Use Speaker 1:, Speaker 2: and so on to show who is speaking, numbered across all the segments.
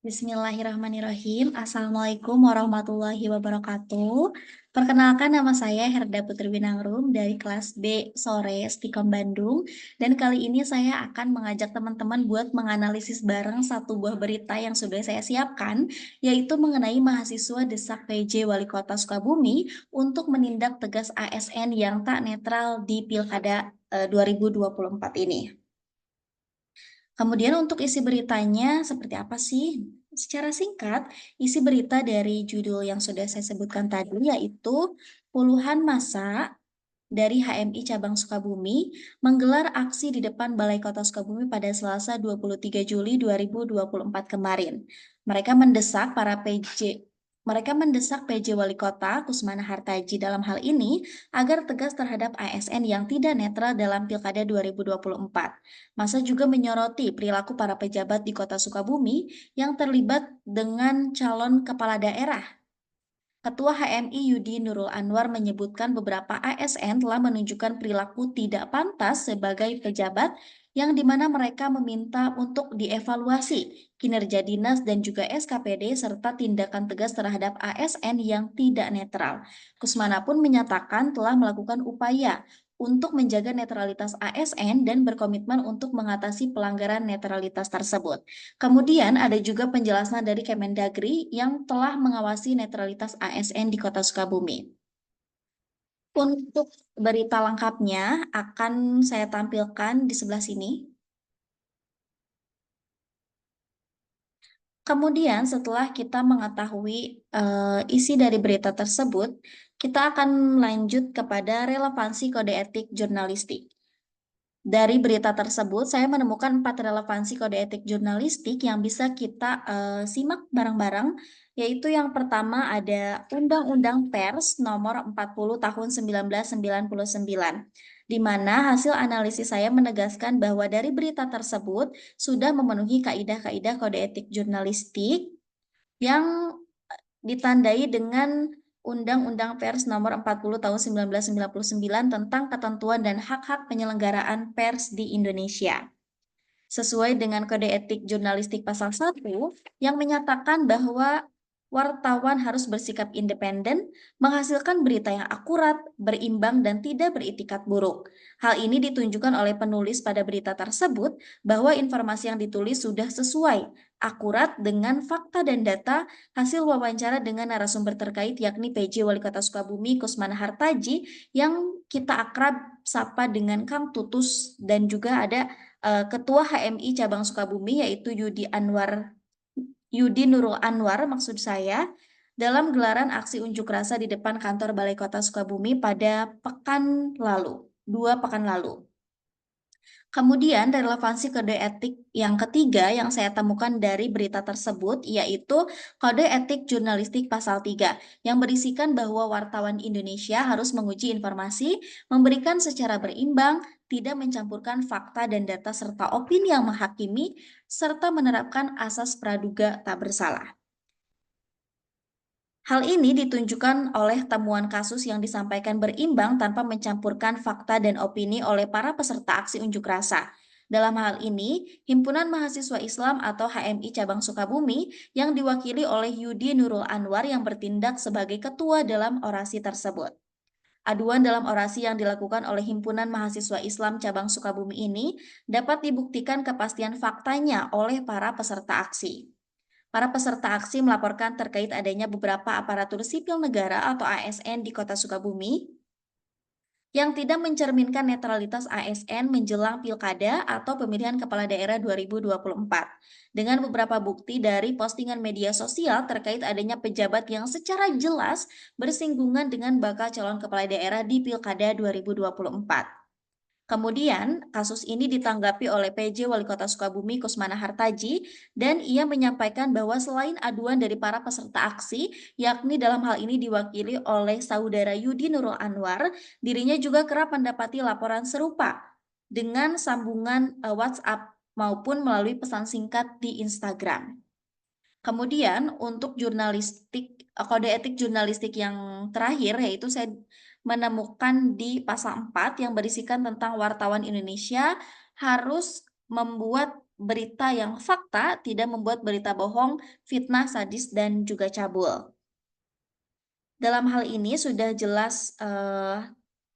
Speaker 1: Bismillahirrahmanirrahim. Assalamualaikum warahmatullahi wabarakatuh. Perkenalkan, nama saya Herda Putri Winangrum dari kelas B sore Stikom Bandung. Dan kali ini saya akan mengajak teman-teman buat menganalisis bareng satu buah berita yang sudah saya siapkan, yaitu mengenai mahasiswa desak PJ Wali Kota Sukabumi untuk menindak tegas ASN yang tak netral di Pilkada 2024 ini. Kemudian untuk isi beritanya seperti apa sih? Secara singkat, isi berita dari judul yang sudah saya sebutkan tadi yaitu puluhan massa dari HMI Cabang Sukabumi menggelar aksi di depan Balai Kota Sukabumi pada Selasa 23 Juli 2024 kemarin. Mereka mendesak PJ Wali Kota Kusmana Hartaji dalam hal ini agar tegas terhadap ASN yang tidak netral dalam Pilkada 2024. Masa juga menyoroti perilaku para pejabat di Kota Sukabumi yang terlibat dengan calon kepala daerah. Ketua HMI Yudi Nurul Anwar menyebutkan beberapa ASN telah menunjukkan perilaku tidak pantas sebagai pejabat yang dimana mereka meminta untuk dievaluasi kinerja dinas dan juga SKPD serta tindakan tegas terhadap ASN yang tidak netral. Kusmana pun menyatakan telah melakukan upaya untuk menjaga netralitas ASN dan berkomitmen untuk mengatasi pelanggaran netralitas tersebut. Kemudian ada juga penjelasan dari Kemendagri yang telah mengawasi netralitas ASN di Kota Sukabumi. Untuk berita lengkapnya akan saya tampilkan di sebelah sini. Kemudian setelah kita mengetahui isi dari berita tersebut, kita akan lanjut kepada relevansi kode etik jurnalistik. Dari berita tersebut, saya menemukan 4 relevansi kode etik jurnalistik yang bisa kita simak bareng-bareng, yaitu yang pertama ada Undang-Undang Pers Nomor 40 Tahun 1999, di mana hasil analisis saya menegaskan bahwa dari berita tersebut sudah memenuhi kaidah-kaidah kode etik jurnalistik yang ditandai dengan Undang-Undang Pers Nomor 40 Tahun 1999 tentang ketentuan dan hak-hak penyelenggaraan pers di Indonesia. Sesuai dengan Kode Etik Jurnalistik Pasal 1 yang menyatakan bahwa wartawan harus bersikap independen, menghasilkan berita yang akurat, berimbang, dan tidak beritikat buruk. Hal ini ditunjukkan oleh penulis pada berita tersebut bahwa informasi yang ditulis sudah sesuai, akurat dengan fakta dan data hasil wawancara dengan narasumber terkait yakni PJ Wali Kota Sukabumi Kusmana Hartaji yang kita akrab sapa dengan Kang Tutus, dan juga ada Ketua HMI Cabang Sukabumi yaitu Yudi Nurul Anwar maksud saya, dalam gelaran aksi unjuk rasa di depan kantor Balai Kota Sukabumi pada 2 pekan lalu. Kemudian relevansi kode etik yang ketiga yang saya temukan dari berita tersebut yaitu Kode Etik Jurnalistik Pasal 3 yang berisikan bahwa wartawan Indonesia harus menguji informasi, memberikan secara berimbang, tidak mencampurkan fakta dan data serta opini yang menghakimi, serta menerapkan asas praduga tak bersalah. Hal ini ditunjukkan oleh temuan kasus yang disampaikan berimbang tanpa mencampurkan fakta dan opini oleh para peserta aksi unjuk rasa. Dalam hal ini, Himpunan Mahasiswa Islam atau HMI Cabang Sukabumi yang diwakili oleh Yudi Nurul Anwar yang bertindak sebagai ketua dalam orasi tersebut. Aduan dalam orasi yang dilakukan oleh Himpunan Mahasiswa Islam Cabang Sukabumi ini dapat dibuktikan kepastian faktanya oleh para peserta aksi. Para peserta aksi melaporkan terkait adanya beberapa aparatur sipil negara atau ASN di Kota Sukabumi yang tidak mencerminkan netralitas ASN menjelang pilkada atau pemilihan kepala daerah 2024. Dengan beberapa bukti dari postingan media sosial terkait adanya pejabat yang secara jelas bersinggungan dengan bakal calon kepala daerah di pilkada 2024. Kemudian, kasus ini ditanggapi oleh PJ Wali Kota Sukabumi Kusmana Hartaji dan ia menyampaikan bahwa selain aduan dari para peserta aksi, yakni dalam hal ini diwakili oleh saudara Yudi Nurul Anwar, dirinya juga kerap mendapati laporan serupa dengan sambungan WhatsApp maupun melalui pesan singkat di Instagram. Kemudian untuk kode etik jurnalistik yang terakhir yaitu saya menemukan di pasal 4 yang berisikan tentang wartawan Indonesia harus membuat berita yang fakta, tidak membuat berita bohong, fitnah, sadis, dan juga cabul. Dalam hal ini sudah jelas,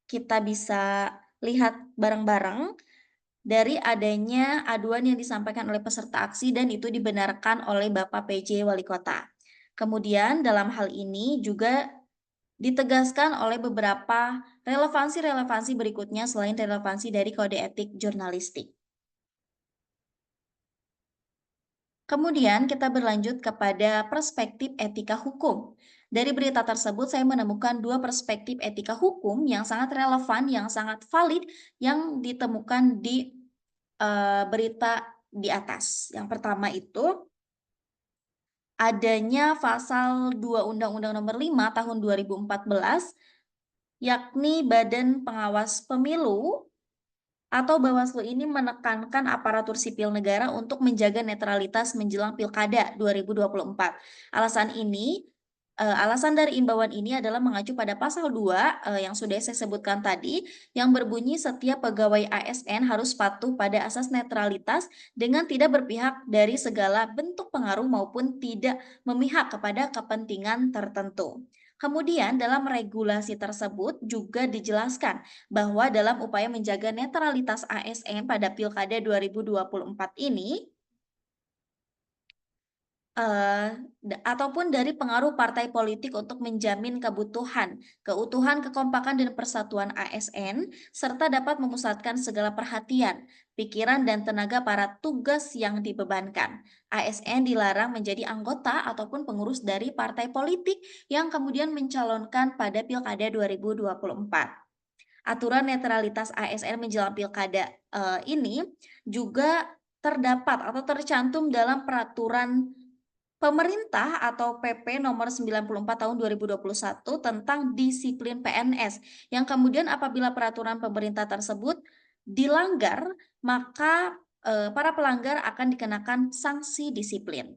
Speaker 1: kita bisa lihat bareng-bareng dari adanya aduan yang disampaikan oleh peserta aksi dan itu dibenarkan oleh Bapak PJ Wali Kota. Kemudian dalam hal ini juga ditegaskan oleh beberapa relevansi-relevansi berikutnya selain relevansi dari kode etik jurnalistik. Kemudian kita berlanjut kepada perspektif etika hukum. Dari berita tersebut saya menemukan dua perspektif etika hukum yang sangat relevan, yang sangat valid, yang ditemukan di berita di atas. Yang pertama itu adanya pasal 2 Undang-Undang Nomor 5 Tahun 2014, yakni Badan Pengawas Pemilu atau Bawaslu ini menekankan aparatur sipil negara untuk menjaga netralitas menjelang Pilkada 2024. Alasan dari imbauan ini adalah mengacu pada pasal 2 yang sudah saya sebutkan tadi, yang berbunyi setiap pegawai ASN harus patuh pada asas netralitas dengan tidak berpihak dari segala bentuk pengaruh maupun tidak memihak kepada kepentingan tertentu. Kemudian dalam regulasi tersebut juga dijelaskan bahwa dalam upaya menjaga netralitas ASN pada Pilkada 2024 ini, ataupun dari pengaruh partai politik untuk menjamin keutuhan, kekompakan, dan persatuan ASN, serta dapat memusatkan segala perhatian, pikiran, dan tenaga para tugas yang dibebankan. ASN dilarang menjadi anggota ataupun pengurus dari partai politik yang kemudian mencalonkan pada Pilkada 2024. Aturan netralitas ASN menjelang pilkada ini juga terdapat atau tercantum dalam peraturan pemerintah atau PP nomor 94 tahun 2021 tentang disiplin PNS, yang kemudian apabila peraturan pemerintah tersebut dilanggar, maka para pelanggar akan dikenakan sanksi disiplin.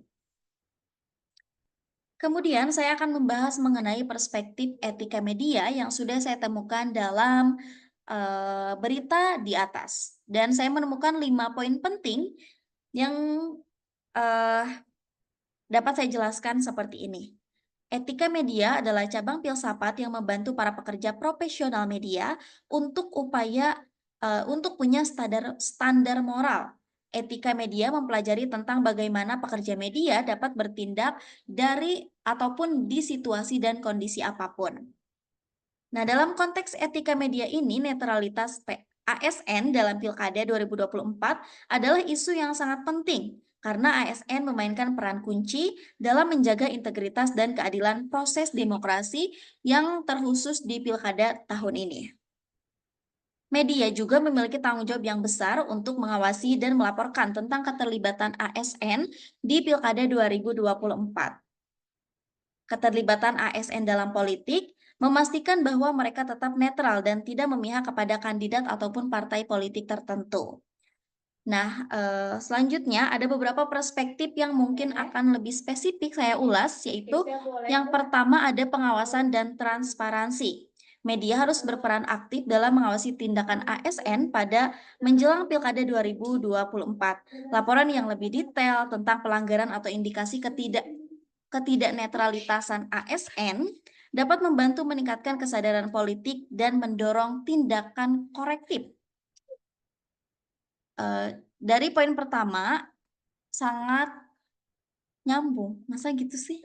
Speaker 1: Kemudian saya akan membahas mengenai perspektif etika media yang sudah saya temukan dalam berita di atas. Dan saya menemukan 5 poin penting yang eh, dapat saya jelaskan seperti ini. Etika media adalah cabang filsafat yang membantu para pekerja profesional media untuk punya standar moral. Etika media mempelajari tentang bagaimana pekerja media dapat bertindak dari ataupun di situasi dan kondisi apapun. Nah, dalam konteks etika media ini, netralitas ASN dalam Pilkada 2024 adalah isu yang sangat penting karena ASN memainkan peran kunci dalam menjaga integritas dan keadilan proses demokrasi yang terkhusus di Pilkada tahun ini. Media juga memiliki tanggung jawab yang besar untuk mengawasi dan melaporkan tentang keterlibatan ASN di Pilkada 2024. Keterlibatan ASN dalam politik memastikan bahwa mereka tetap netral dan tidak memihak kepada kandidat ataupun partai politik tertentu. Nah, selanjutnya ada beberapa perspektif yang mungkin akan lebih spesifik saya ulas, yaitu yang pertama ada pengawasan dan transparansi. Media harus berperan aktif dalam mengawasi tindakan ASN pada menjelang Pilkada 2024. Laporan yang lebih detail tentang pelanggaran atau indikasi ketidaknetralitasan ASN dapat membantu meningkatkan kesadaran politik dan mendorong tindakan korektif. Dari poin pertama, sangat nyambung, masa gitu sih?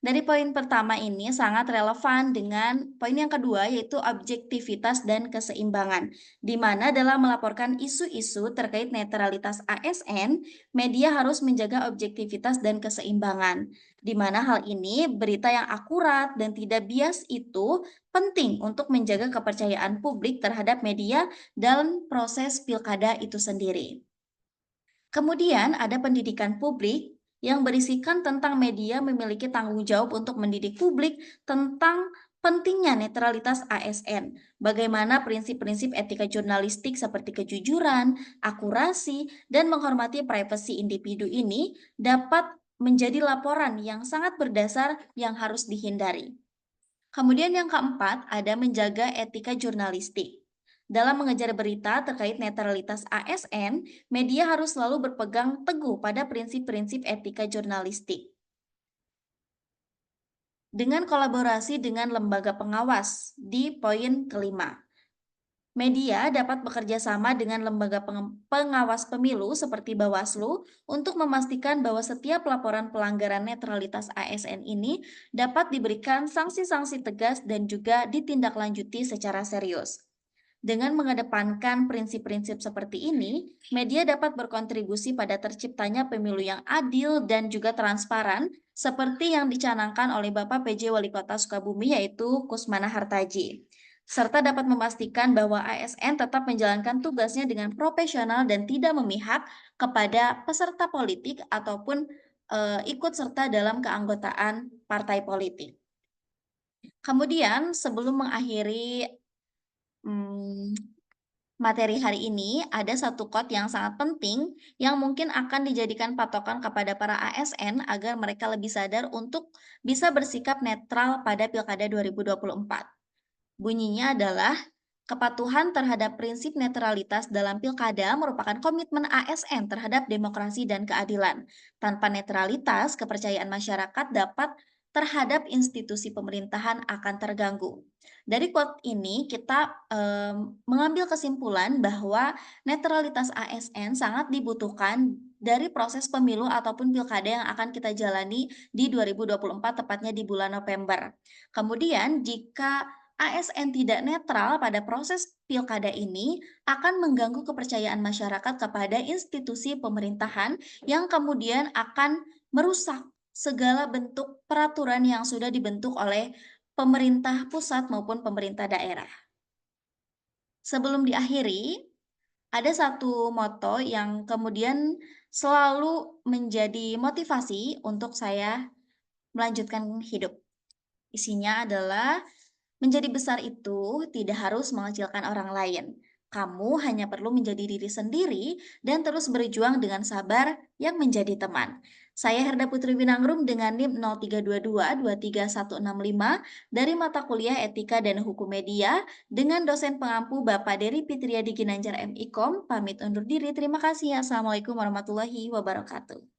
Speaker 1: Dari poin pertama ini sangat relevan dengan poin yang kedua, yaitu objektivitas dan keseimbangan, di mana dalam melaporkan isu-isu terkait netralitas ASN, media harus menjaga objektivitas dan keseimbangan, di mana hal ini berita yang akurat dan tidak bias itu penting untuk menjaga kepercayaan publik terhadap media dalam proses pilkada itu sendiri. Kemudian ada pendidikan publik yang berisikan tentang media memiliki tanggung jawab untuk mendidik publik tentang pentingnya netralitas ASN, bagaimana prinsip-prinsip etika jurnalistik seperti kejujuran, akurasi, dan menghormati privasi individu ini dapat menjadi laporan yang sangat berdasar yang harus dihindari. Kemudian yang keempat ada menjaga etika jurnalistik. Dalam mengejar berita terkait netralitas ASN, media harus selalu berpegang teguh pada prinsip-prinsip etika jurnalistik. Dengan kolaborasi dengan lembaga pengawas di poin kelima. Media dapat bekerja sama dengan lembaga pengawas pemilu seperti Bawaslu untuk memastikan bahwa setiap laporan pelanggaran netralitas ASN ini dapat diberikan sanksi-sanksi tegas dan juga ditindaklanjuti secara serius. Dengan mengedepankan prinsip-prinsip seperti ini, media dapat berkontribusi pada terciptanya pemilu yang adil dan juga transparan, seperti yang dicanangkan oleh Bapak PJ Wali Kota Sukabumi yaitu Kusmana Hartaji. Serta dapat memastikan bahwa ASN tetap menjalankan tugasnya dengan profesional dan tidak memihak kepada peserta politik ataupun ikut serta dalam keanggotaan partai politik. Kemudian, sebelum mengakhiri Mmm, materi hari ini, ada satu quote yang sangat penting yang mungkin akan dijadikan patokan kepada para ASN agar mereka lebih sadar untuk bisa bersikap netral pada Pilkada 2024. Bunyinya adalah, "Kepatuhan terhadap prinsip netralitas dalam pilkada merupakan komitmen ASN terhadap demokrasi dan keadilan. Tanpa netralitas, kepercayaan masyarakat dapat terhadap institusi pemerintahan akan terganggu." Dari quote ini kita mengambil kesimpulan bahwa netralitas ASN sangat dibutuhkan dari proses pemilu ataupun pilkada yang akan kita jalani di 2024, tepatnya di bulan November. Kemudian jika ASN tidak netral pada proses pilkada ini akan mengganggu kepercayaan masyarakat kepada institusi pemerintahan yang kemudian akan merusak segala bentuk peraturan yang sudah dibentuk oleh pemerintah pusat maupun pemerintah daerah. Sebelum diakhiri, ada satu moto yang kemudian selalu menjadi motivasi untuk saya melanjutkan hidup. Isinya adalah, menjadi besar itu tidak harus mengecilkan orang lain. Kamu hanya perlu menjadi diri sendiri dan terus berjuang dengan sabar yang menjadi teman. Saya Herda Putri Winangrum dengan NIM 0322-23165 dari mata kuliah Etika dan Hukum Media dengan dosen pengampu Bapak Dery Fitriadi Ginanjar MIKOM, pamit undur diri. Terima kasih. Assalamualaikum warahmatullahi wabarakatuh.